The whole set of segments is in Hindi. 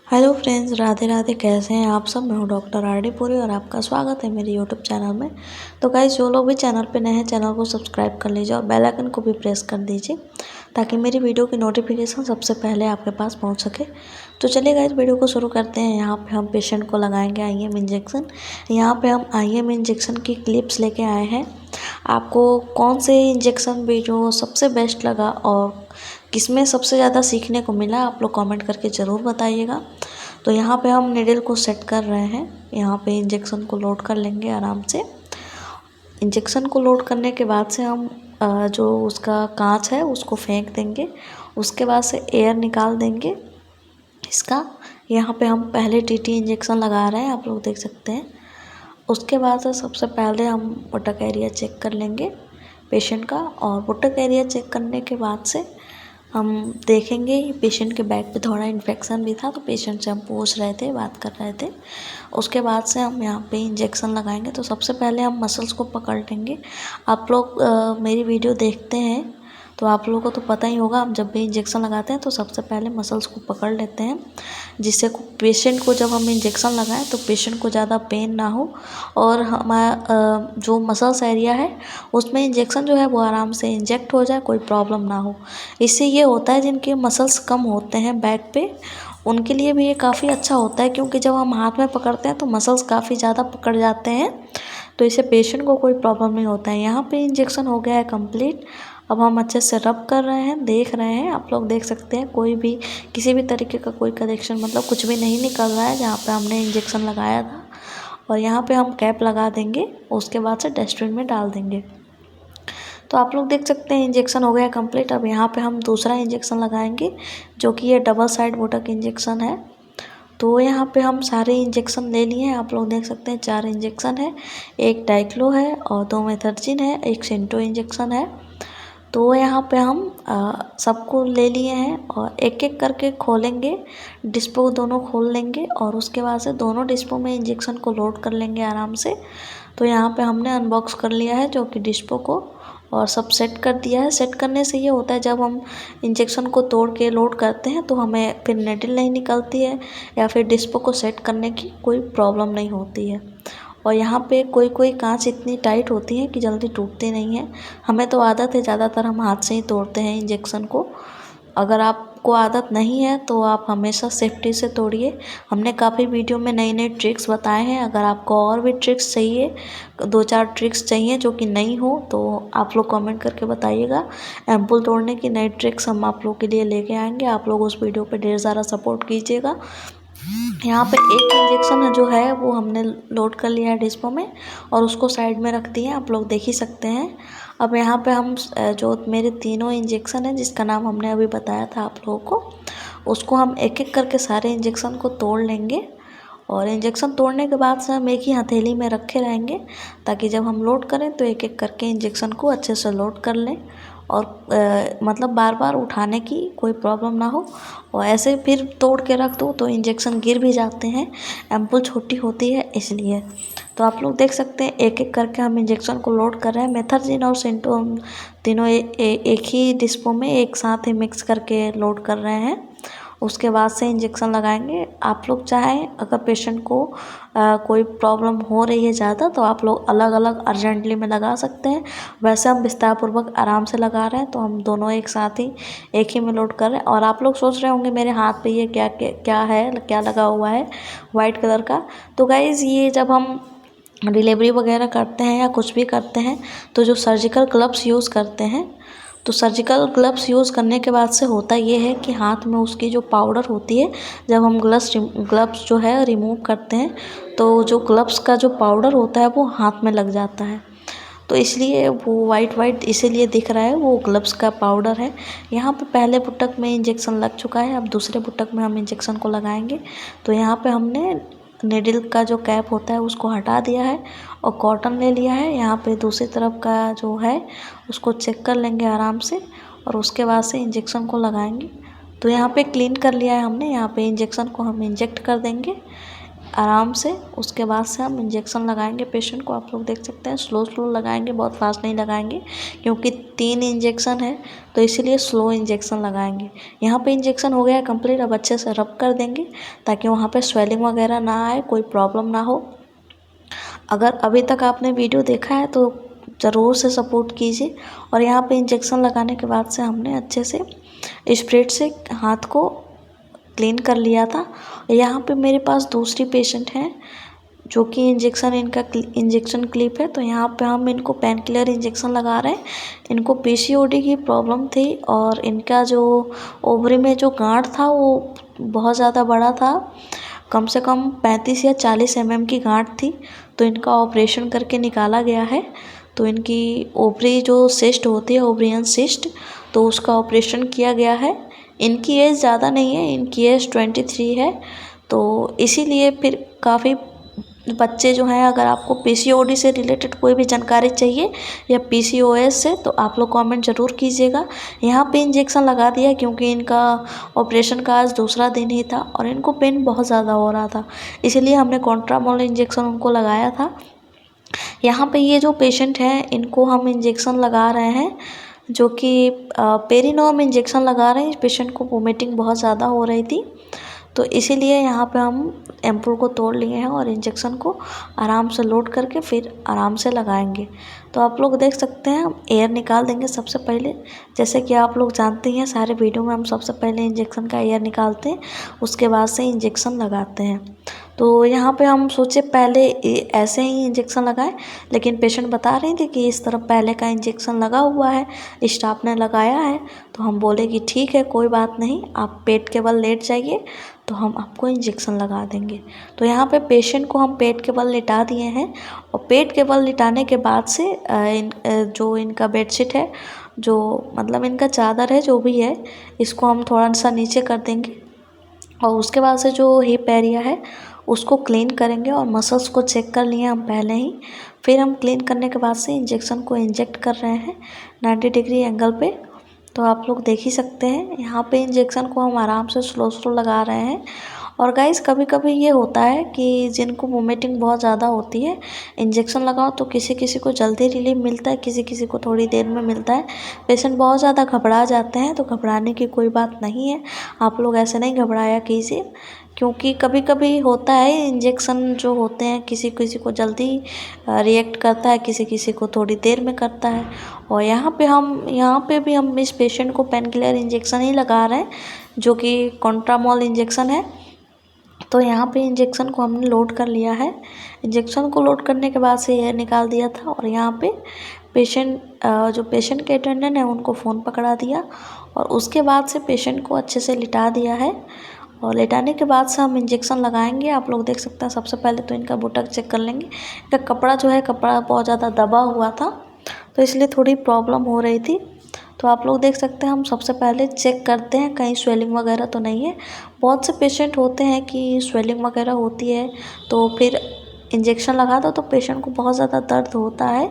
Hello friends, Radhe Radhe. कैसे हैं आप सब। मैं हूं डॉक्टर आर.डी. पुरी और आपका स्वागत है मेरे यूट्यूब चैनल में। तो गाइस, जो लोग भी चैनल पे नए हैं चैनल को सब्सक्राइब कर लीजिए और बेल आइकन को भी प्रेस कर दीजिए ताकि मेरी वीडियो की नोटिफिकेशन सबसे पहले आपके पास पहुंच सके। तो चलिए गाइस, वीडियो को शुरू करते हैं। यहाँ पे हम पेशेंट को लगाएंगे IM इंजेक्शन। यहाँ पे हम IM इंजेक्शन की क्लिप्स लेके आए हैं। आपको कौन से इंजेक्शन भी जो सबसे बेस्ट लगा और किसमें सबसे ज़्यादा सीखने को मिला, आप लोग कमेंट करके ज़रूर बताइएगा। तो यहाँ पे हम निडल को सेट कर रहे हैं। यहाँ पे इंजेक्शन को लोड कर लेंगे आराम से। इंजेक्शन को लोड करने के बाद से हम जो उसका कांच है उसको फेंक देंगे। उसके बाद से एयर निकाल देंगे इसका। यहाँ पे हम पहले TT इंजेक्शन लगा रहे हैं, आप लोग देख सकते हैं। उसके बाद से सबसे पहले हम पुटक एरिया चेक कर लेंगे पेशेंट का। और पुटक एरिया चेक करने के बाद से हम देखेंगे पेशेंट के बैक पे थोड़ा इन्फेक्शन भी था, तो पेशेंट से हम पूछ रहे थे, बात कर रहे थे। उसके बाद से हम यहाँ पे इंजेक्शन लगाएंगे। तो सबसे पहले हम मसल्स को पकड़ लेंगे। आप लोग मेरी वीडियो देखते हैं तो आप लोगों को तो पता ही होगा, हम जब भी इंजेक्शन लगाते हैं तो सबसे पहले मसल्स को पकड़ लेते हैं, जिससे पेशेंट को जब हम इंजेक्शन लगाएं तो पेशेंट को ज़्यादा पेन ना हो और हमारा जो मसल्स एरिया है उसमें इंजेक्शन जो है वो आराम से इंजेक्ट हो जाए, कोई प्रॉब्लम ना हो। इससे ये होता है जिनके मसल्स कम होते हैं बैक पे, उनके लिए भी ये काफ़ी अच्छा होता है, क्योंकि जब हम हाथ में पकड़ते हैं तो मसल्स काफ़ी ज़्यादा पकड़ जाते हैं, तो इससे पेशेंट को कोई प्रॉब्लम नहीं होता है। यहाँ पे इंजेक्शन हो गया है कंप्लीट। अब हम अच्छे से रब कर रहे हैं, देख रहे हैं, आप लोग देख सकते हैं कोई भी किसी भी तरीके का कोई कनेक्शन मतलब कुछ भी नहीं निकल रहा है जहाँ पे हमने इंजेक्शन लगाया था। और यहाँ पे हम कैप लगा देंगे, उसके बाद से डस्टबिन में डाल देंगे। तो आप लोग देख सकते हैं इंजेक्शन हो गया कंप्लीट। अब यहाँ पे हम दूसरा इंजेक्शन लगाएंगे जो कि ये डबल साइड बोटक इंजेक्शन है। तो यहाँ पे हम सारे इंजेक्शन ले लिए हैं, आप लोग देख सकते हैं 4 इंजेक्शन है, एक डाइक्लो है और 2 मेथर्जिन है, एक सेंटो इंजेक्शन है। तो यहाँ पे हम सबको ले लिए हैं और एक एक करके खोलेंगे, डिस्पो दोनों खोल लेंगे और उसके बाद से दोनों डिस्पो में इंजेक्शन को लोड कर लेंगे आराम से। तो यहाँ पे हमने अनबॉक्स कर लिया है जो कि डिस्पो को, और सब सेट कर दिया है। सेट करने से ये होता है जब हम इंजेक्शन को तोड़ के लोड करते हैं तो हमें फिर नेडल नहीं निकलती है या फिर डिस्पो को सेट करने की कोई प्रॉब्लम नहीं होती है। और यहाँ पे कोई कोई कांच इतनी टाइट होती है कि जल्दी टूटती नहीं है। हमें तो आदत है, ज़्यादातर हम हाथ से ही तोड़ते हैं इंजेक्शन को। अगर आपको आदत नहीं है तो आप हमेशा सेफ्टी से तोड़िए। हमने काफ़ी वीडियो में नई नई ट्रिक्स बताए हैं। अगर आपको और भी ट्रिक्स चाहिए, 2-4 ट्रिक्स चाहिए जो कि नई हो, तो आप लोग कमेंट करके बताइएगा। एम्पुल तोड़ने की नई ट्रिक्स हम आप लोग के लिए लेके आएंगे। आप लोग उस वीडियो पे ढेर सारा सपोर्ट कीजिएगा। यहाँ पे एक इंजेक्शन जो है वो हमने लोड कर लिया है डिस्पो में और उसको साइड में रख दिए, आप लोग देख ही सकते हैं। अब यहाँ पे हम जो मेरे तीनों इंजेक्शन है जिसका नाम हमने अभी बताया था आप लोगों को, उसको हम एक एक करके सारे इंजेक्शन को तोड़ लेंगे। और इंजेक्शन तोड़ने के बाद से हम एक ही हथेली में रखे रहेंगे ताकि जब हम लोड करें तो एक एक करके इंजेक्शन को अच्छे से लोड कर लें और मतलब बार बार उठाने की कोई प्रॉब्लम ना हो। और ऐसे फिर तोड़ के रख दो तो इंजेक्शन गिर भी जाते हैं, एम्पुल छोटी होती है इसलिए। तो आप लोग देख सकते हैं एक एक करके हम इंजेक्शन को लोड कर रहे हैं। मेथर्जिन और सेंटो हम तीनों एक ही डिस्पो में एक साथ ही मिक्स करके लोड कर रहे हैं। उसके बाद से इंजेक्शन लगाएंगे। आप लोग चाहें अगर पेशेंट को कोई प्रॉब्लम हो रही है ज़्यादा तो आप लोग अलग अलग अर्जेंटली में लगा सकते हैं। वैसे हम विस्तारपूर्वक आराम से लगा रहे हैं तो हम दोनों एक साथ ही एक ही में लोड कर रहे हैं। और आप लोग सोच रहे होंगे मेरे हाथ पे ये क्या क्या क्या है, क्या लगा हुआ है वाइट कलर का। तो गाइज़, ये जब हम डिलीवरी वगैरह करते हैं या कुछ भी करते हैं तो जो सर्जिकल ग्लव्स यूज़ करते हैं, तो सर्जिकल ग्लव्स यूज़ करने के बाद से होता ये है कि हाथ में उसकी जो पाउडर होती है, जब हम ग्लव्स जो है रिमूव करते हैं तो जो ग्लव्स का जो पाउडर होता है वो हाथ में लग जाता है। तो इसलिए वो वाइट वाइट इसीलिए दिख रहा है, वो ग्लव्स का पाउडर है। यहाँ पे पहले पुटक में इंजेक्शन लग चुका है, अब दूसरे पुटक में हम इंजेक्शन को लगाएंगे। तो यहाँ पे हमने निडल का जो कैप होता है उसको हटा दिया है और कॉटन ले लिया है। यहाँ पे दूसरी तरफ का जो है उसको चेक कर लेंगे आराम से और उसके बाद से इंजेक्शन को लगाएंगे। तो यहाँ पे क्लीन कर लिया है हमने। यहाँ पे इंजेक्शन को हम इंजेक्ट कर देंगे आराम से उसके बाद से हम इंजेक्शन लगाएंगे पेशेंट को। आप लोग देख सकते हैं स्लो स्लो लगाएंगे, बहुत फास्ट नहीं लगाएंगे, क्योंकि 3 इंजेक्शन है तो इसीलिए स्लो इंजेक्शन लगाएंगे। यहाँ पे इंजेक्शन हो गया है कंप्लीट। अब अच्छे से रब कर देंगे ताकि वहाँ पे स्वेलिंग वगैरह ना आए, कोई प्रॉब्लम ना हो। अगर अभी तक आपने वीडियो देखा है तो ज़रूर से सपोर्ट कीजिए। और यहाँ पे इंजेक्शन लगाने के बाद से हमने अच्छे से स्प्रेड से हाथ को क्लीन कर लिया था। यहाँ पे मेरे पास दूसरी पेशेंट हैं जो कि इंजेक्शन क्लिप है, तो यहाँ पे हम इनको पेन किलर इंजेक्शन लगा रहे हैं। इनको पीसीओडी की प्रॉब्लम थी और इनका जो ओवरी में जो गांठ था वो बहुत ज़्यादा बड़ा था, कम से कम 35 या 40 mm की गांठ थी। तो इनका ऑपरेशन करके निकाला गया है। तो इनकी ओवरी जो सिस्ट होती है, ओवरियन सिस्ट, तो उसका ऑपरेशन किया गया है। इनकी एज ज़्यादा नहीं है, इनकी एज 23 है। तो इसीलिए फिर काफ़ी बच्चे जो हैं, अगर आपको पीसीओडी से रिलेटेड कोई भी जानकारी चाहिए या पीसीओएस से, तो आप लोग कमेंट ज़रूर कीजिएगा। यहाँ पे इंजेक्शन लगा दिया क्योंकि इनका ऑपरेशन का आज दूसरा दिन ही था और इनको पेन बहुत ज़्यादा हो रहा था, इसलिए हमने कॉन्ट्रामोल इंजेक्शन उनको लगाया था। यहाँ पे ये जो पेशेंट हैं इनको हम इंजेक्शन लगा रहे हैं, जो कि पेरिनोम इंजेक्शन लगा रहे हैं। इस पेशेंट को वोमिटिंग बहुत ज़्यादा हो रही थी, तो इसीलिए यहाँ पे हम एम्पूल को तोड़ लिए हैं और इंजेक्शन को आराम से लोड करके फिर आराम से लगाएंगे। तो आप लोग देख सकते हैं हम एयर निकाल देंगे सबसे पहले। जैसे कि आप लोग जानते हैं सारे वीडियो में हम सबसे पहले इंजेक्शन का एयर निकालते हैं, उसके बाद से इंजेक्शन लगाते हैं। तो यहाँ पे हम सोचे पहले ऐसे ही इंजेक्शन लगाएं, लेकिन पेशेंट बता रही थी कि इस तरफ पहले का इंजेक्शन लगा हुआ है, स्टाफ ने लगाया है। तो हम बोले कि ठीक है, कोई बात नहीं, आप पेट के बल लेट जाइए तो हम आपको इंजेक्शन लगा देंगे। तो यहाँ पे पेशेंट को हम पेट के बल लिटा दिए हैं और पेट के बल लिटाने के बाद से जो इनका बेडशीट है, जो मतलब इनका चादर है, जो भी है, इसको हम थोड़ा सा नीचे कर देंगे और उसके बाद से जो हिप एरिया है उसको क्लीन करेंगे और मसल्स को चेक कर लिए हम पहले ही। फिर हम क्लीन करने के बाद से इंजेक्शन को इंजेक्ट कर रहे हैं 90 डिग्री एंगल पे। तो आप लोग देख ही सकते हैं यहाँ पे इंजेक्शन को हम आराम से स्लो स्लो लगा रहे हैं। और गाइस कभी कभी ये होता है कि जिनको वोमिटिंग बहुत ज़्यादा होती है, इंजेक्शन लगाओ तो किसी किसी को जल्दी रिलीफ मिलता है, किसी किसी को थोड़ी देर में मिलता है। पेशेंट बहुत ज़्यादा घबरा जाते हैं, तो घबराने की कोई बात नहीं है। आप लोग ऐसे नहीं घबराया कीजिए, क्योंकि कभी कभी होता है इंजेक्शन जो होते हैं किसी किसी को जल्दी रिएक्ट करता है, किसी किसी को थोड़ी देर में करता है। और यहाँ पे भी हम इस पेशेंट को पेन किलर इंजेक्शन ही लगा रहे हैं, जो कि कॉन्ट्रामोल इंजेक्शन है। तो यहाँ पे इंजेक्शन को हमने लोड कर लिया है। इंजेक्शन को लोड करने के बाद से एयर निकाल दिया था और यहाँ पे जो पेशेंट के अटेंडेंट है उनको फ़ोन पकड़ा दिया और उसके बाद से पेशेंट को अच्छे से लिटा दिया है। और लेटाने के बाद से हम इंजेक्शन लगाएंगे। आप लोग देख सकते हैं सबसे पहले तो इनका बुटक चेक कर लेंगे। इनका कपड़ा जो है, कपड़ा बहुत ज़्यादा दबा हुआ था, तो इसलिए थोड़ी प्रॉब्लम हो रही थी। तो आप लोग देख सकते हैं हम सबसे पहले चेक करते हैं कहीं स्वेलिंग वगैरह तो नहीं है। बहुत से पेशेंट होते हैं कि स्वेलिंग वगैरह होती है तो फिर इंजेक्शन लगा दो तो पेशेंट को बहुत ज़्यादा दर्द होता है।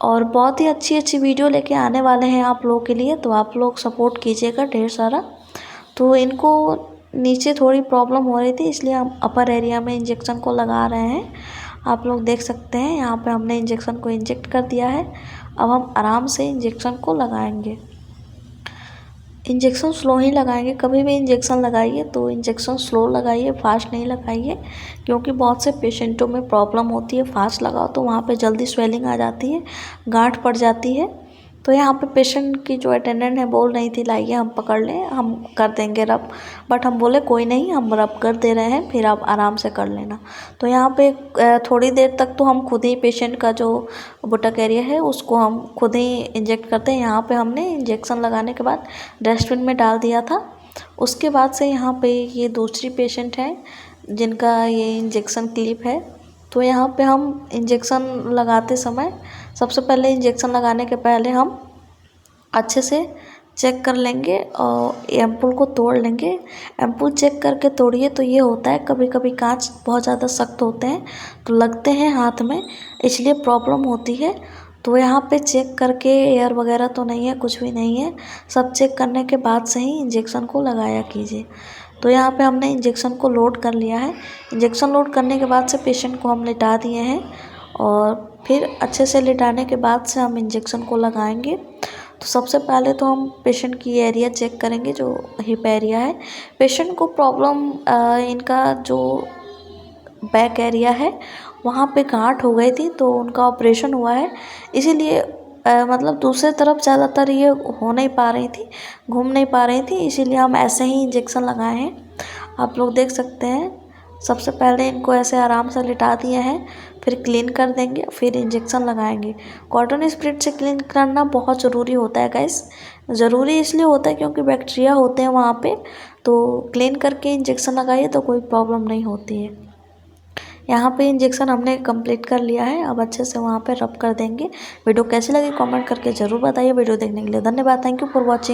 और बहुत ही अच्छी अच्छी वीडियो लेके आने वाले हैं आप लोगों के लिए, तो आप लोग सपोर्ट कीजिएगा ढेर सारा। तो इनको नीचे थोड़ी प्रॉब्लम हो रही थी, इसलिए हम अपर एरिया में इंजेक्शन को लगा रहे हैं। आप लोग देख सकते हैं यहाँ पे हमने इंजेक्शन को इंजेक्ट कर दिया है। अब हम आराम से इंजेक्शन को लगाएंगे। इंजेक्शन स्लो ही लगाएंगे। कभी भी इंजेक्शन लगाइए तो इंजेक्शन स्लो लगाइए, फास्ट नहीं लगाइए, क्योंकि बहुत से पेशेंटों में प्रॉब्लम होती है। फास्ट लगाओ तो वहाँ पे जल्दी स्वेलिंग आ जाती है, गांठ पड़ जाती है। तो यहाँ पे पेशेंट की जो अटेंडेंट है बोल रही थी लाइए हम पकड़ लें, हम कर देंगे रब, बट हम बोले कोई नहीं, हम रब कर दे रहे हैं, फिर आप आराम से कर लेना। तो यहाँ पे थोड़ी देर तक तो हम खुद ही पेशेंट का जो बुटक एरिया है उसको हम खुद ही इंजेक्ट करते हैं। यहाँ पे हमने इंजेक्शन लगाने के बाद डस्टबिन में डाल दिया था। उसके बाद से यहाँ पे ये दूसरी पेशेंट है जिनका ये इंजेक्शन क्लिप है। तो यहाँ पे हम इंजेक्शन लगाते समय सबसे पहले इंजेक्शन लगाने के पहले हम अच्छे से चेक कर लेंगे और एम्पूल को तोड़ लेंगे। एम्पूल चेक करके तोड़िए तो ये होता है कभी कभी कांच बहुत ज़्यादा सख्त होते हैं तो लगते हैं हाथ में, इसलिए प्रॉब्लम होती है। तो यहाँ पे चेक करके एयर वगैरह तो नहीं है, कुछ भी नहीं है, सब चेक करने के बाद से ही इंजेक्शन को लगाया कीजिए। तो यहाँ पे हमने इंजेक्शन को लोड कर लिया है। इंजेक्शन लोड करने के बाद से पेशेंट को हम लिटा दिए हैं और फिर अच्छे से लिटाने के बाद से हम इंजेक्शन को लगाएंगे। तो सबसे पहले तो हम पेशेंट की एरिया चेक करेंगे, जो हिप एरिया है। पेशेंट को प्रॉब्लम इनका जो बैक एरिया है वहाँ पे गांठ हो गई थी, तो उनका ऑपरेशन हुआ है, इसीलिए मतलब दूसरे तरफ ज़्यादातर ये हो नहीं पा रही थी, घूम नहीं पा रही थी, इसीलिए हम ऐसे ही इंजेक्शन लगाए हैं। आप लोग देख सकते हैं। सबसे पहले इनको ऐसे आराम से लिटा दिए हैं, फिर क्लीन कर देंगे, फिर इंजेक्शन लगाएंगे। कॉटन स्प्रेड से क्लीन करना बहुत ज़रूरी होता है गाइस। ज़रूरी इसलिए होता है क्योंकि बैक्टीरिया होते हैं वहाँ पे, तो क्लीन करके इंजेक्शन लगाइए तो कोई प्रॉब्लम नहीं होती है। यहाँ पे इंजेक्शन हमने कंप्लीट कर लिया है, अब अच्छे से वहाँ पे रब कर देंगे। वीडियो कैसी लगी कमेंट करके ज़रूर बताइए। वीडियो देखने के लिए धन्यवाद। Thank you for watching.